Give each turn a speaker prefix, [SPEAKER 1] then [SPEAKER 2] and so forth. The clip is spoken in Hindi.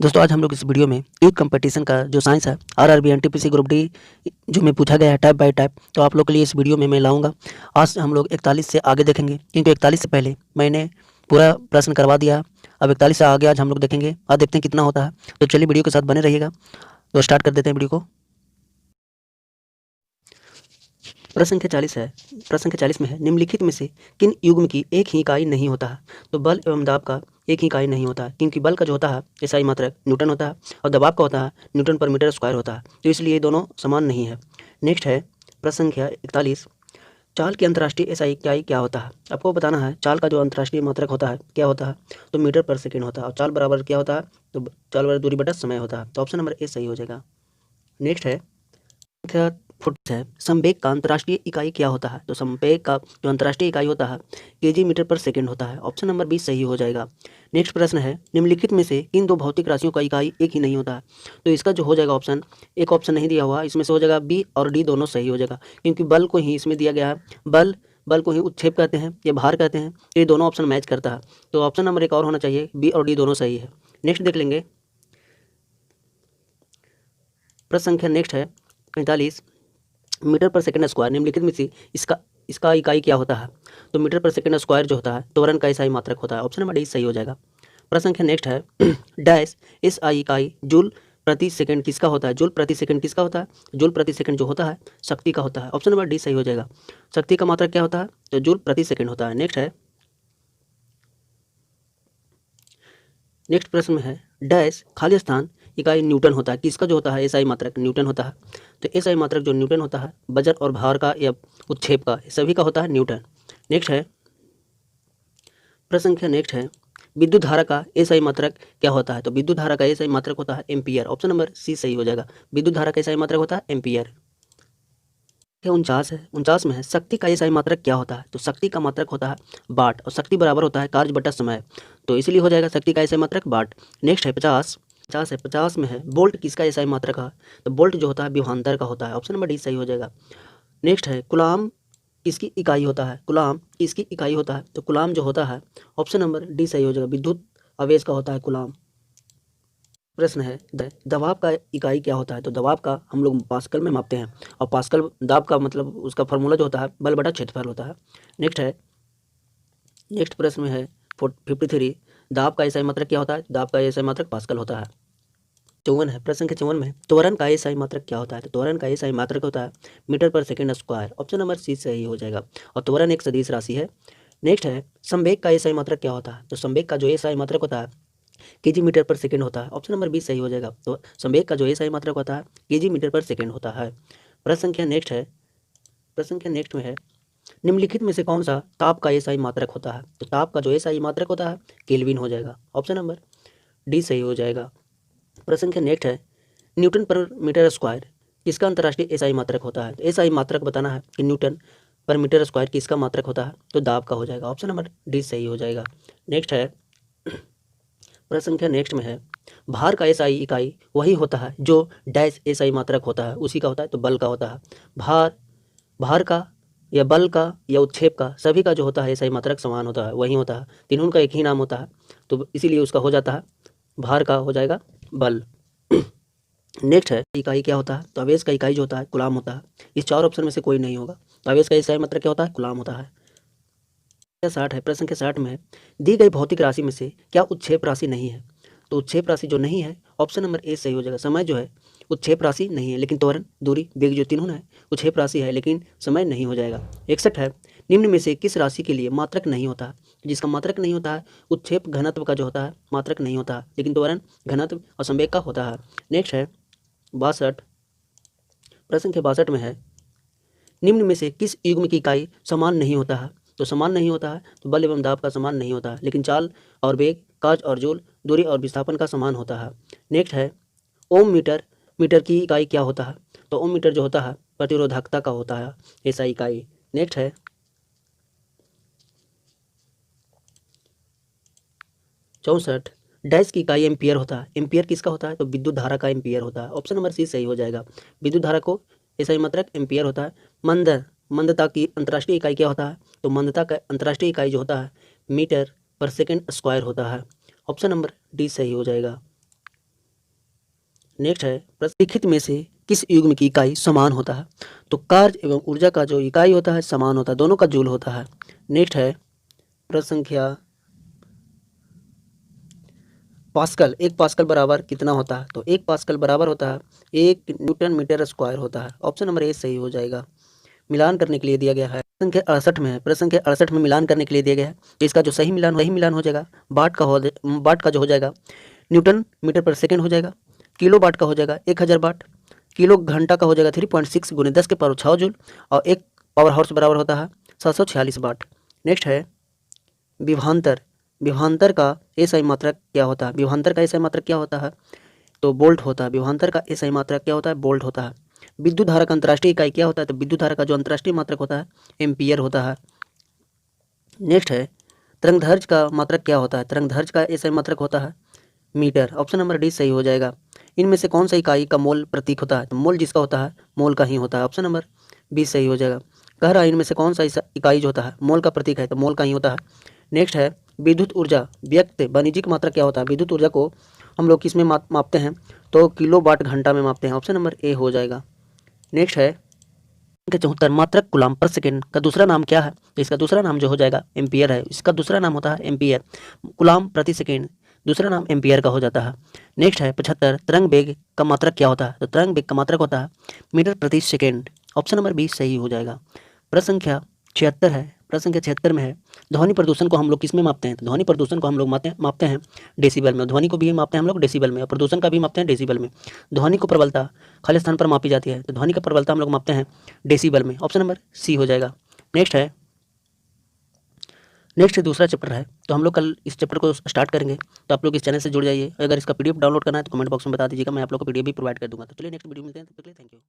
[SPEAKER 1] दोस्तों आज हम लोग इस वीडियो में ईद कंपटीशन का जो साइंस है आरआरबी एनटीपीसी ग्रुप डी जो में पूछा गया है टाइप बाय टाइप, तो आप लोग के लिए इस वीडियो में मैं लाऊंगा। आज हम लोग 41 से आगे देखेंगे, क्योंकि 41 से पहले मैंने पूरा प्रश्न करवा दिया। अब 41 से आगे आज हम लोग देखेंगे, आज देखते हैं कितना होता है। तो चलिए वीडियो के साथ बने रहिएगा। तो स्टार्ट कर देते हैं वीडियो को। प्रश्न संख्या 40 है। प्रश्न संख्या 40 में है, निम्नलिखित में से किन युग्म की एक ही इकाई नहीं होता है। तो बल एवं दाब का एक ही इकाई नहीं होता है, क्योंकि बल का जो होता है एसआई मात्रक न्यूटन होता है और दबाव का होता है न्यूटन पर मीटर स्क्वायर होता है। तो इसलिए ये दोनों समान नहीं है। नेक्स्ट है प्रश्न संख्या 41, चाल की अंतर्राष्ट्रीय एसआई इकाई क्या होता है। आपको बताना है चाल का जो अंतर्राष्ट्रीय मात्रक होता है क्या होता है, तो मीटर पर सेकेंड होता है। और चाल बराबर क्या होता है, तो चाल बराबर दूरी बटा समय होता है। तो ऑप्शन नंबर ए सही हो जाएगा। नेक्स्ट है संख्या 40 है, संवेग का अंतर्राष्ट्रीय इकाई क्या होता है। तो संवेग का जो अंतर्राष्ट्रीय इकाई होता है केजी मीटर पर सेकंड होता है। ऑप्शन नंबर 20 सही हो जाएगा। नेक्स्ट प्रश्न है, निम्नलिखित में से किन दो भौतिक राशियों का इकाई एक ही नहीं होता है। तो इसका जो हो जाएगा ऑप्शन, एक ऑप्शन नहीं दिया हुआ, इसमें से हो जाएगा बी और डी दोनों सही हो जाएगा, क्योंकि बल को ही इसमें दिया गया है। बल को ही उत्क्षेप कहते हैं या भार कहते हैं। ये दोनों ऑप्शन मैच करता है, तो ऑप्शन नंबर एक और होना चाहिए, बी और डी दोनों सही है। नेक्स्ट देख लेंगे प्रश्न संख्या नेक्स्ट है 45, मीटर पर सेकंड स्क्वायर निम्नलिखित में से इसका इकाई क्या होता है। तो मीटर पर सेकंड स्क्वायर जो होता है त्वरण का एसआई मात्रक होता है। ऑप्शन नंबर डी सही हो जाएगा। प्रश्न संख्या नेक्स्ट है डैश एसआई इकाई जूल प्रति सेकंड किसका होता है। जूल प्रति सेकंड किसका होता है, जूल प्रति सेकंड जो होता है शक्ति का होता है। ऑप्शन नंबर डी सही हो जाएगा। शक्ति का मात्रक क्या होता है, तो जूल प्रति सेकंड होता है। नेक्स्ट प्रश्न में है डैश खाली स्थान इकाई न्यूटन होता है, किसका जो होता है एसआई मात्रक न्यूटन होता है। तो एसआई मात्रक जो न्यूटन होता है वजन और भार का या उत्क्षेप का सभी का होता है न्यूटन। नेक्स्ट है प्रश्न संख्या नेक्स्ट है, विद्युत धारा का एसआई मात्रक क्या होता है। तो विद्युत धारा का एसआई मात्रक होता है एम्पियर। ऑप्शन नंबर सी सही हो जाएगा। विद्युत धारा का एसआई मात्रक होता है एम्पियर। 49 में है, शक्ति का एसआई मात्रक क्या होता है। तो शक्ति का मात्रक होता है वाट और शक्ति बराबर होता है कार्य बटा समय। तो इसीलिए हो जाएगा शक्ति का एसआई मात्रक वाट। नेक्स्ट है 50 में है, बोल्ट किसका एसआई मात्रक है। तो बोल्ट जो होता है विभवांतर का होता है। ऑप्शन नंबर डी सही हो जाएगा। नेक्स्ट है कुलाम किसकी इकाई होता है। कुलाम किसकी इकाई होता है, तो कुलाम जो होता है ऑप्शन नंबर डी सही हो जाएगा, विद्युत आवेश का होता है कुलाम। प्रश्न है दबाव का इकाई क्या होता है। तो दबाव का हम लोग पास्कल में मापते हैं, और पास्कल दाब का मतलब उसका फार्मूला जो होता है बल बटा क्षेत्रफल होता है। नेक्स्ट प्रश्न में है 53, दाब का एसआई मात्रक क्या होता है। दाब का एसआई मात्रक पास्कल होता है। 54 है, प्रश्न संख्या 54 में त्वरण का एसआई मात्रक क्या होता है। तो त्वरण का एसआई मात्रक होता है मीटर पर second square. Option number C सही हो जाएगा। और त्वरण एक सदिश राशि है। नेक्स्ट है संवेग का एसआई मात्रक क्या होता है। तो संवेग का जो एसआई मात्रक होता है केजी मीटर पर सेकंड होता है। ऑप्शन नंबर बी सही हो जाएगा। तो संवेग का जो एसआई मात्रक होता है केजी मीटर पर सेकंड होता है। प्रश्न संख्या नेक्स्ट में है, निम्नलिखित में से कौन सा ताप का एसआई मात्रक होता है। तो ताप का जो एसआई मात्रक होता है केल्विन हो जाएगा। ऑप्शन नंबर डी सही हो जाएगा। प्रश्न संख्या नेक्स्ट है, न्यूटन पर मीटर स्क्वायर किसका अंतर्राष्ट्रीय एसआई मात्रक होता है। तो एसआई मात्रक बताना है कि न्यूटन पर मीटर स्क्वायर किसका मात्रक होता है, तो दाब का हो जाएगा। ऑप्शन नंबर डी सही हो जाएगा। नेक्स्ट है प्रश्न संख्या नेक्स्ट में है, भार का एसआई इकाई वही होता है जो डैश एसआई मात्रक होता है उसी का होता है, तो बल का होता है। भार का या बल का या उत्क्षेप का सभी का जो होता है एसआई मात्रक समान होता है, वही होता है। तीनों का एक ही नाम होता है, तो इसीलिए उसका हो जाता है भार का हो जाएगा बल। नेक्स्ट है इकाई क्या होता है। तो आवेश का इकाई जो होता है कूलाम होता है। इस चार ऑप्शन में से कोई नहीं होगा, तो आवेश का एसआई मात्रक क्या होता है, कूलाम होता है। 60 है, प्रश्न के 60 में है, दी गई भौतिक राशि में से क्या उत्क्षेप राशि नहीं है। तो उत्क्षेप राशि जो नहीं है ऑप्शन नंबर ए सही हो जाएगा। समय जो है उत्क्षेप राशि नहीं है, लेकिन त्वरण दूरी वेग जो तीनों है उत्क्षेप राशि है, लेकिन समय नहीं हो जाएगा। 61 है, निम्न में से किस राशि के लिए मात्रक नहीं होता है। जिसका मात्रक नहीं होता है उत्क्षेप घनत्व का जो होता है मात्रक नहीं होता है, लेकिन त्वरण घनत्व और संवेग का होता है। नेक्स्ट है 62, प्रश्न के 62 में है, निम्न में से किस युग्म की इकाई समान नहीं होता है। तो समान नहीं होता है तो बल एवं दाब का समान नहीं होता है, लेकिन चाल और वेग, काज और जूल, दूरी और विस्थापन का समान होता है। नेक्स्ट है ओम मीटर की इकाई क्या होता है। तो ओम मीटर जो होता है प्रतिरोधकता का होता है ऐसा इकाई। नेक्स्ट है 64, डैश की इकाई एम्पियर होता है। एम्पियर किसका होता है, तो विद्युत धारा का एम्पियर होता है। ऑप्शन नंबर सी सही हो जाएगा। विद्युत धारा को एसआई मात्रक एम्पियर होता है। मंदता की अंतर्राष्ट्रीय इकाई क्या होता है। तो मंदता का अंतर्राष्ट्रीय इकाई जो होता है मीटर पर सेकंड स्क्वायर होता है। ऑप्शन नंबर डी सही हो जाएगा। नेक्स्ट है प्रलिखित में से किस युग्म की इकाई समान होता है? तो कार्य एवं ऊर्जा का जो इकाई होता है समान होता है, दोनों का जूल होता है। नेक्स्ट है प्रश्न संख्या पास्कल। 1 पास्कल बराबर कितना होता है? तो 1 पास्कल बराबर होता है 1 न्यूटन मीटर स्क्वायर होता है। ऑप्शन नंबर ए सही हो जाएगा। मिलान करने के लिए दिया गया है प्रश्न संख्या 68 में। प्रश्न संख्या 68 में मिलान करने के लिए दिया गया है, तो इसका जो सही मिलान हो जाएगा वाट का जो हो जाएगा न्यूटन मीटर पर सेकेंड हो जाएगा, किलो वाट का हो जाएगा 1000 वाट, किलो घंटा का हो जाएगा 3.6 × 10 के पावर 6 जूल, और 1 पावर हाउस बराबर होता है 746 वाट। नेक्स्ट है विभवांतर। विभवांतर का एसआई मात्रक क्या होता है? विभवांतर का एसआई मात्रक क्या होता है? तो बोल्ट होता है। विभवांतर का एसआई मात्रक क्या होता है? बोल्ट होता है। विद्युत धारा का अंतर्राष्ट्रीय इकाई क्या होता है? तो विद्युत धारा का जो अंतर्राष्ट्रीय मात्रक होता है एम्पियर होता है। नेक्स्ट है तरंगदैर्घ्य का मात्रक क्या होता है? तरंगदैर्घ्य का एसआई मात्रक होता है मीटर। ऑप्शन नंबर डी सही हो जाएगा। इनमें से कौन सा इकाई का मोल प्रतीक होता है? तो मोल जिसका होता है मोल का ही होता है। ऑप्शन नंबर बी सही हो जाएगा। कह रहा है इनमें से कौन सा इकाई जो होता है मोल का प्रतीक है, तो मोल का ही होता है। नेक्स्ट है विद्युत ऊर्जा व्यक्त वाणिज्यिक मात्रा क्या होता है? विद्युत ऊर्जा को हम लोग किस में मापते हैं? तो किलो वाट घंटा में मापते हैं। ऑप्शन नंबर ए हो जाएगा। नेक्स्ट है 74 मात्रक कूलाम पर सेकेंड का दूसरा नाम क्या है? तो इसका दूसरा नाम जो हो जाएगा एम्पियर है। इसका दूसरा नाम होता है एम्पियर। कूलाम प्रति सेकेंड दूसरा नाम एम्पियर का हो जाता है। नेक्स्ट है 75 तरंग वेग का मात्रक क्या होता है? तो तरंग वेग का मात्रक होता है मीटर प्रति सेकेंड। ऑप्शन नंबर बी सही हो जाएगा। प्रश्न संख्या 76 है। प्रश्न संख्या 76 में है ध्वनि प्रदूषण को हम लोग किस में मापते हैं? तो ध्वनि प्रदूषण को हम लोग मापते हैं डेसिबल में। ध्वनि को भी मापते हैं हम लोग डेसिबल में, और प्रदूषण का भी मापते हैं डेसिबल में। ध्वनि को प्रबलता खाली स्थान पर मापी जाती है, तो ध्वनि का प्रबलता हम लोग मापते हैं डेसिबल में। ऑप्शन नंबर सी हो जाएगा। नेक्स्ट दूसरा चैप्टर है, तो हम लोग कल इस चैप्टर को स्टार्ट करेंगे। तो आप लोग इस चैनल से जुड़ जाइए। अगर इसका पीडीएफ डाउनलोड करना है तो कमेंट बॉक्स में बता दीजिएगा, मैं आप लोग को पीडीएफ भी प्रोवाइड कर दूंगा। तो चलिए नेक्स्ट वीडियो मिलते हैं, तब तक के लिए थैंक यू।